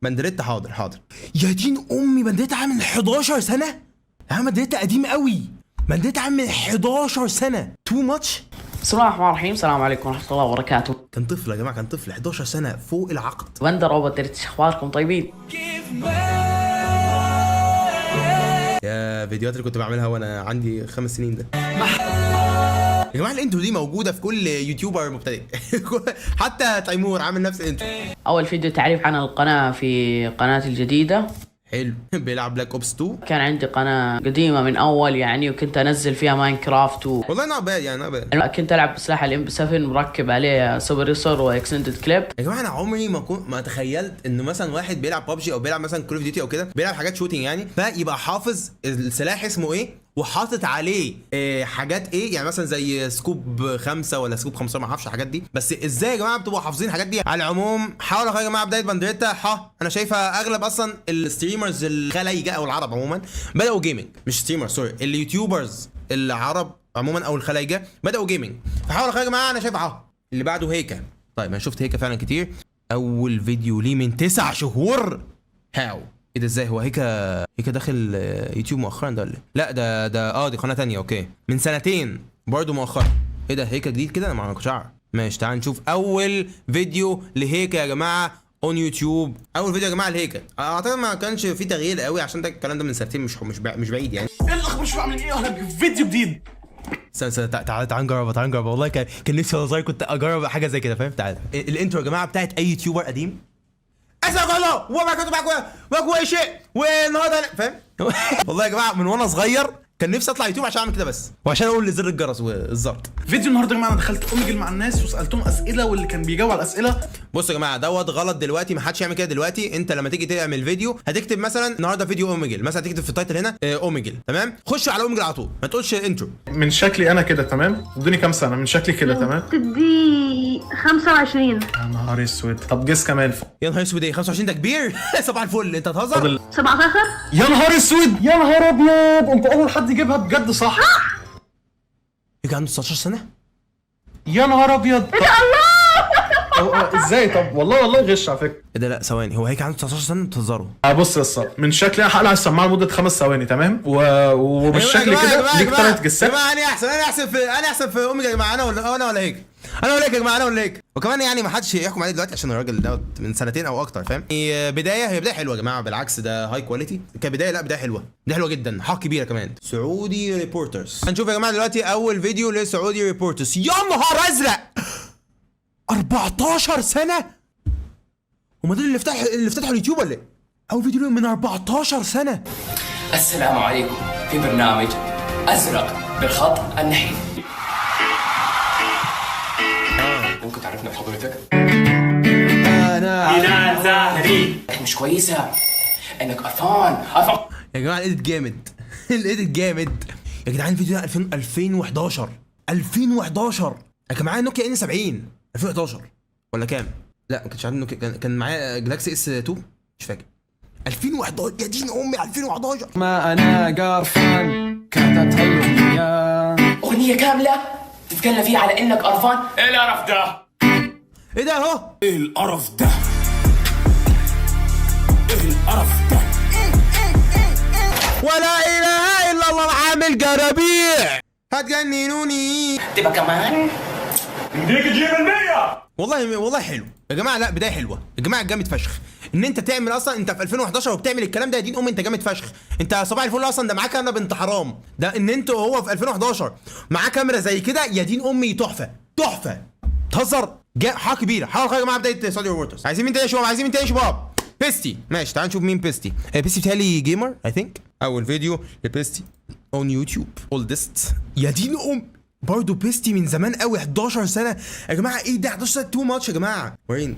بندريتا حاضر حاضر. يا دين امي بندريتا عامل 11 سنه يا عم. بندريتا قديم قوي. بندريتا عامل 11 سنه. تو ماتش. بسم الله الرحمن الرحيم. السلام عليكم ورحمة الله وبركاته. كان طفل يا جماعه، كان طفل 11 سنه فوق العقد. بندر وبدرت، اخباركم طيبين؟ يا فيديوهات اللي كنت بعملها وانا عندي 5 سنين ده. يا جماعه الانترو دي موجوده في كل يوتيوبر مبتدئ. حتى تيمور عامل نفس الانترو. اول فيديو تعريف عن القناة في قناتي الجديدة. حلو. بيلعب بلاك اوبس 2. كان عندي قناة قديمة من اول يعني، وكنت انزل فيها ماينكرافت والله نعباد يعني نعباد. كنت العب بسلاح الام 7 مركب عليه سوبر ريسور واكسندد كليب. يا جماعه انا عمري ما تخيلت انه مثلا واحد بيلعب ببجي او بيلعب مثلا كول اوف ديوتي او كده، بيلعب حاجات شوتينج يعني، فيبقى حافظ السلاح اسمه ايه وحاطط عليه حاجات ايه، يعني مثلا زي سكوب 5 ولا سكوب 5 ما اعرفش الحاجات دي. بس ازاي يا جماعه بتبقوا حافظين الحاجات دي؟ على العموم حاولوا يا جماعه بدايه بندريتا انا شايفها اغلب اصلا الستريمرز الخلايجه او العرب عموما بداوا جيمنج، مش ستريمر سوري، اليوتيوبرز العرب عموما او الخلايجه بداوا جيمنج. فحاولوا يا جماعه انا شايف اللي بعده هيكا. طيب انا شفت هيكا فعلا كتير. اول فيديو ليه من 9 شهور. هاو ايه ده؟ ازاي هو هيكا داخل يوتيوب مؤخرا ده ولا ايه؟ لا ده دي قناه ثانيه. اوكي من 2 سنين برضه مؤخرا. ايه ده هيكا جديد كده؟ انا ما كنتش اعرف. ماشي تعال نشوف اول فيديو لهيكا يا جماعه اون يوتيوب. اول فيديو يا جماعه لهيكا اعتقد ما كانش فيه تغيير قوي عشان ده الكلام ده من سنتين، مش بعيد يعني. ايه الاخبار؟ شو عاملين ايه؟ اهلا فيديو جديد. استنى تعال نجرب. والله كان نفسي وانا صغير كنت اجرب حاجه زي كده فاهم. تعال الانترو يا جماعه بتاعت اي يوتيوبر قديم. اسالك الله وما كنت معكم اي شيء والنهارده فاهم. والله يا جماعه من وانا صغير كان نفسي اطلع يوتيوب عشان اعمل كده بس، وعشان اقول لزر الجرس والظبط. فيديو النهارده يا جماعه انا دخلت اوميجل مع الناس وسالتهم اسئله، واللي كان بيجاوب على الاسئله. بصوا يا جماعه دوت غلط دلوقتي، ما حدش يعمل كده دلوقتي. انت لما تيجي تعمل فيديو هتكتب مثلا النهارده فيديو اوميجل، مثلا تكتب في التايتل هنا اوميجل، تمام؟ خش على اوميجل على طول، ما تقولش انترو. من شكلي انا كده تمام؟ ادوني كام سنه من شكلي كده تمام؟ تدي 25. يا نهار اسود. طب جس كمان. يا نهار اسود ايه 25 ده كبير. صباح الفل انت هتهزر. 17. يا نهار اسود يا نهار ابيض. انت اول حد يجيبها بجد صح؟ يجي عنده 19 سنه. يا نهار ابيض. ايه ده الله. ازاي؟ طب والله غش على فكره. ايه ده؟ لا ثواني، هو هيك عنده 19 سنه بتهزروا؟ بص يا اسطى من شكلي انا هقلع السماعه لمده 5 ثواني تمام؟ وبالشكل كده ليك 3 جسات. يا جماعه انا احسن في اوميجا يا جماعه. انا ولا هيك. انا ولا هيك يا جماعه. انا ولا هيك. وكمان يعني ما حدش يحكم عليه دلوقتي عشان الراجل دوت من 2 سنين او اكتر فاهم. هي بدايه حلوه يا جماعه، بالعكس ده هاي كواليتي كبدايه. لا بدايه حلوه، بدايه حلوه جدا، حق كبيره كمان. سعودي ريبورترز. هنشوف يا جماعه دلوقتي اول فيديو لسعودي ريبورترز. يا نهار ازرق 14 سنه. هما دول اللي فتحوا اليوتيوب ولا ايه؟ اول فيديو من 14 سنه. السلام عليكم في برنامج ازرق بالخط النحيف. ممكن تعرفنا بحضرتك؟ انا زاهري مش كويسه انك قرفان. يا جماعه الايديت جامد. الايديت جامد يا جدعان. الفيديو ده 2011 يا جماعه نوكيا ان 70 2011 ولا كام؟ لا ما كنتش عارف نوكيا. كان معايا جلاكسي اس 2 مش فاكر. 2011 يا دين امي 2011. ما انا قرفان كانت هالأغنية اغنيه كامله تتكلم فيها على انك قرفان. ايه القرف ده؟ ايه ده اهو؟ ايه القرف ده؟ ايه القرف ده؟ ولا اله الا الله عامل جرابيع. هتجننوني. تبقى كمان اديك تجيب ال100. والله حلو يا جماعه. لا بدايه حلوه يا جماعه، جامد فشخ ان انت تعمل اصلا. انت في 2011 وبتعمل الكلام ده يا دين امي، انت جامد فشخ. انت صباح الفل اصلا. ده معاه كاميرا بنت حرام. ده ان انت هو في 2011 معاه كاميرا زي كده يا دين امي. تحفه تهزر. حاجه كبيره. حاول يا جماعه بدايه سعودي ريبورترز. عايزين مين تاني يا شباب؟ بيستي. ماشي تعال نشوف مين بيستي. بيستي بتهيألي جيمر اي ثينك. اول فيديو لبيستي اون يوتيوب اولدست. يا دين برضه بيستي من زمان قوي 11 سنه يا جماعه. ايه ده 11 سنه؟ تو ماتش يا جماعه. وريني.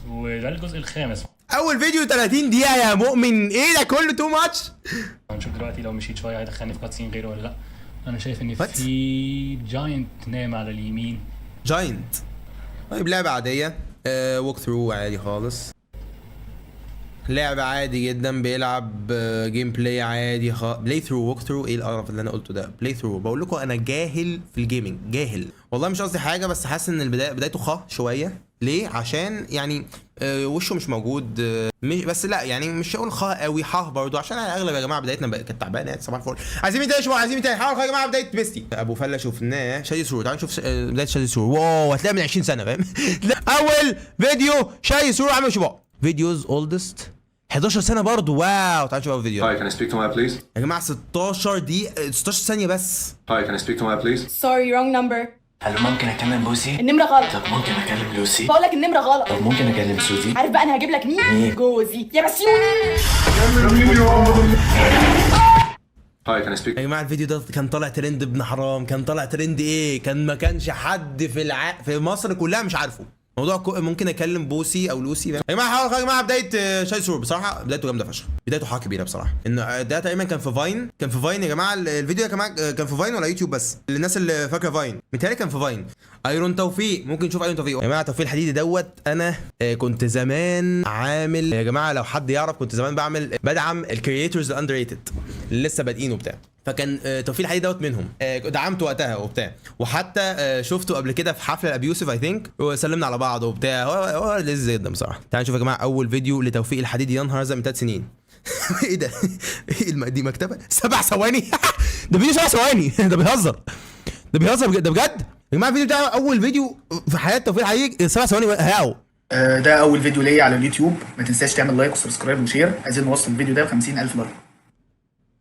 وده الجزء الخامس. اول فيديو 30 دقيقه يا مؤمن. ايه ده كله تو ماتش؟ هنشوف دلوقتي لو مشيت شويه هيدخلني في كاتسين غيره ولا لا. انا شايف ان في جاينت نايم على اليمين. جاينت. طيب لعبه عاديه. ووك ثرو عادي خالص. لعبه عادي جدا. بيلعب جيم بلاي عادي بلاي ثرو ووك ثرو. ايه القرف اللي انا قلته ده؟ بلاي ثرو. بقول لكم انا جاهل في الجيمنج، جاهل والله. مش قصدي حاجه، بس حاسس ان بدايته شويه. ليه؟ عشان يعني وشه مش موجود. مش بس لا يعني مش هقول قوي برضو عشان اغلب يا جماعه بدايتنا كانت تعبانه يعني. صباح الفل. عايزين مين تاني؟ شو عايزين مين تاني؟ حاول يا جماعه بدايه بيستي ابو فله شفناه. شادي سرور، تعالوا نشوف بدايه شادي سرور. واو هتلاقيها من 20 سنه فاهم. اول فيديو شادي سرور عمل شباب فيديوز اولدست 11 سنه برضو. واو تعالوا نشوف الفيديو. Hi, can I speak to Maya please? يا جماعه 16 دقيقه 16 ثانيه بس. Hi, can I speak to Maya please? Sorry wrong number. هل ممكن اكلم بوسي؟ النمرة غلط. طب ممكن اكلم لوسي؟ بقول لك النمرة غلط. طب ممكن اكلم سوزي؟ عارف بقى انا هجيب لك مين؟ جوزي يا بسيوني. Hi, can I speak? يا جماعه الفيديو ده كان طالع ترند ابن حرام. كان طالع ترند ايه؟ كان ما كانش حد في مصر كلها مش عارفه. موضوع ممكن اكلم بوسي او لوسي. يا جماعه حاول يا جماعه بدايه شادي سرور بصراحه بدايته جامده فشخ. بدايته حاجه كبيره بصراحه. انه ده تقريبا كان في فاين. كان في فاين يا جماعه الفيديو يا جماعه. كان في فاين ولا يوتيوب بس؟ للناس اللي فاكره فاين متهيألي كان في فاين. ايرون توفيق ممكن نشوف ايرون توفيق. يا جماعه توفيق الحديدي دوت انا كنت زمان عامل يا جماعه لو حد يعرف كنت زمان بدعم الكرييتورز الاندر ريتد اللي لسه بادئين وبتاع. فكان توفيق الحديدي دوت منهم. دعمته وقتها وبتاع وحتى شفته قبل كده في حفله الابيوسف اي ثينك وسلمنا على بعض وبتاع. هو لذيذ جدا بصراحه. تعالوا نشوف يا جماعه اول فيديو لتوفيق الحديدي. يا نهار ازرق من 3 سنين. ايه ده؟ ايه دي مكتبه 7 ثواني. ده فيديو 7 ثواني. ده بيهزر ده بجد يا جماعه. الفيديو بتاع اول فيديو في حياه توفيق الحديدي 7 ثواني. هاو ده اول فيديو ليا على اليوتيوب. ما تنساش تعمل لايك وسبسكرايب وشير. عايزين نوصل الفيديو ده ل 50,000 لايك.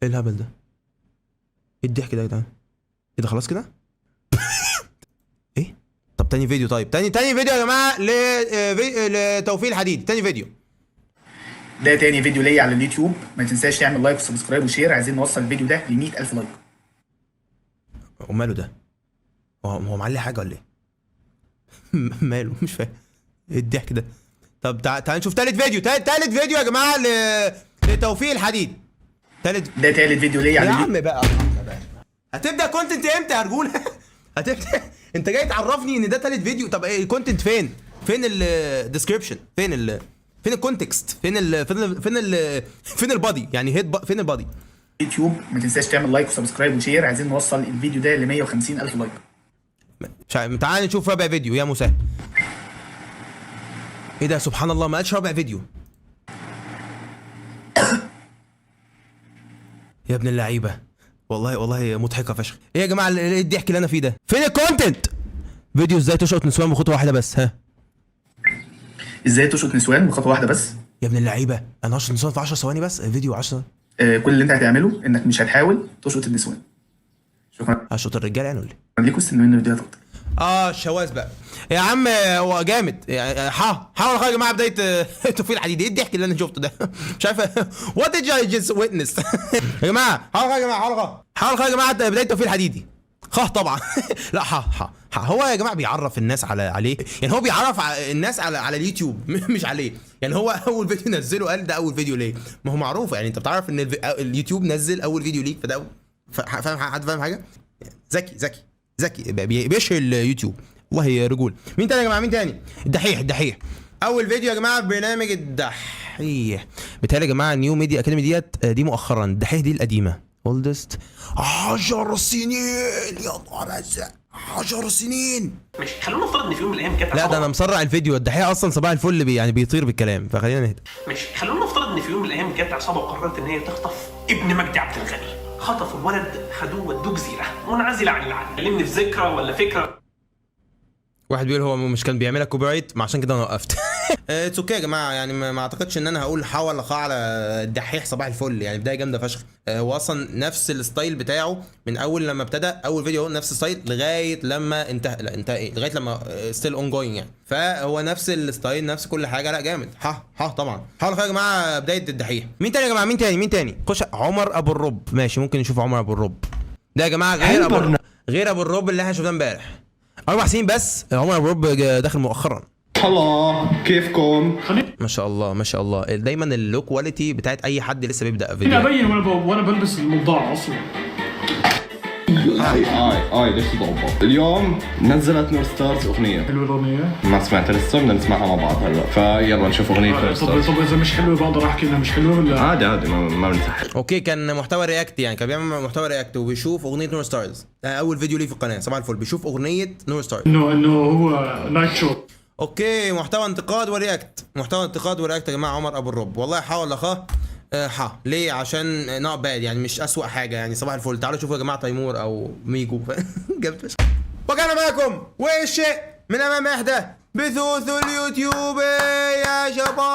ايه الهبل ده؟ ايه الضحك ده يا جدعان؟ ايه ده خلاص كده؟ ايه؟ طب تاني فيديو. طيب تاني فيديو يا جماعه لتوفيق الحديدي. تاني فيديو. ده تاني فيديو ليا على اليوتيوب. ما تنساش تعمل لايك وسبسكرايب وشير. عايزين نوصل الفيديو ده ل 100,000 لايك. وماله ده؟ هو معلي حاجه ولا ايه؟ ماله مش فاهم ايه الضحك ده. طب تعال نشوف تالت فيديو. تالت فيديو يا جماعه لتوفيق الحديدي. ده تالت فيديو ليا على اليوتيوب. يا عم بقى هتبدا كونتنت امتى يا رجوله؟ هتبدا انت جاي تعرفني ان ده تالت فيديو. طب ايه الكونتنت فين الديسكربشن؟ فين الكونتكست؟ فين البادي يعني فين البادي؟ يوتيوب. ما تنساش تعمل لايك وسبسكرايب وشير. عايزين نوصل الفيديو ده ل 150,000 لايك. تعال نشوف رابع فيديو يا مسهل. ايه ده سبحان الله ما قالش رابع فيديو. يا ابن اللعيبه والله مضحكه فشخ. ايه يا جماعه ايه الضحك اللي انا فيه ده؟ فين الكونتنت؟ فيديو ازاي تشقط نسوان بخطوه واحده بس. ها ازاي تشقط نسوان بخطوه واحده بس؟ يا ابن اللعيبه انا هشقط نسوان في 10 ثواني بس. فيديو 10. كل اللي انت هتعمله انك مش هتحاول تشقط النسوان. شكرا. هشقط الرجاله يعني ولا ايه؟ ليكوا استنوا منه فيديوهات اكتر. الشواذ بقى يا عم. هو جامد يعني. حاول يا جماعه بدايه توفيق الحديدي. ايه الضحك اللي انا شفته ده؟ مش عارف وات ديد اي جاست ويتنس. يا جماعه حاول يا جماعه بدايه توفيق الحديدي. طبعا. لا هو يا جماعه بيعرف الناس عليه يعني. هو بيعرف الناس على اليوتيوب مش عليه يعني. هو اول فيديو نزله قال ده اول فيديو ليه. ما هو معروف يعني. انت بتعرف ان اليوتيوب نزل اول فيديو ليك فده فاهم حد فاهم حاجه. ذكي بيشهر اليوتيوب والله رجول. مين تاني يا جماعه؟ مين تاني؟ الدحيح. اول فيديو يا جماعه برنامج الدحيح. بتهيألي يا جماعه نيو ميديا اكاديمي دي مؤخرا. الدحيح دي القديمه اولدست 10 سنين. يا نهار ازرق 10 سنين. ماشي خلونا نفترض ان في يوم من الايام جت. لا ده انا مسرع الفيديو. الدحيح اصلا صباح الفل يعني بيطير بالكلام فخلينا نهدى. ماشي خلونا نفترض ان في يوم من الايام جت عصابه وقررت ان هي تخطف ابن مجدي عبد الغني. خطفوا الولد خدوه ودوه جزيره منعزله عن العالم. كلمني في ذكرى ولا فكره. واحد بيقول هو مش كان بيعملها كوبي رايت ما عشان كده انا وقفت. اتس اوكي يا جماعه يعني. ما اعتقدش ان انا هقول حول على الدحيح صباح الفل يعني. بدايه جامده فشخ. هو اصلا نفس الستايل بتاعه من اول لما ابتدى. اول فيديو نفس الستايل لغايه لما انتهى. لا انتهى ايه لغايه لما ستيل اون جوينج يعني. فهو نفس الستايل نفس كل حاجه. لا جامد. طبعا حاول يا جماعه بدايه الدحيح. مين تاني يا جماعه؟ مين تاني؟ خش عمر ابو الرب. ماشي ممكن نشوف عمر ابو الرب ده يا جماعه. غير ابو الرب اللي احنا شفناه امبارح. 4 سنين بس. عمر ابو الرب داخل مؤخرا. هلا كيفكم؟ ما شاء الله دايما اللو كواليتي بتاعت اي حد لسه بيبدا فيديو. انا ابين وانا بلبس المضاعه اصلا. اي ليش تضربه؟ اليوم نزلت نور ستارز اغنيه. حلوه الاغنيه؟ ما سمعتها لسه. بدنا نسمعها مع بعض هلا. فيلا نشوف اغنيه نور ستارز. طب اذا مش حلوه بقدر احكي انها مش حلوه ولا؟ عادي ما بنسحب. اوكي كان محتوى رياكت يعني. كان بيعمل محتوى رياكت وبيشوف اغنيه نور ستارز. اول فيديو ليه في القناه صباح الفل. بيشوف اغنيه نور ستارز. انه هو نايت شو. اوكي محتوى انتقاد ورياكت، محتوى انتقاد ورياكت يا جماعه. عمر ابو الرب والله حاول اخاه ليه؟ عشان نوت باد يعني، مش اسوأ حاجه يعني. صباح الفل. تعالوا شوفوا يا جماعه تيمور او ميجو جبت فشخ. وكان معاكم والشيء من امام احدى بثوث اليوتيوب يا شباب.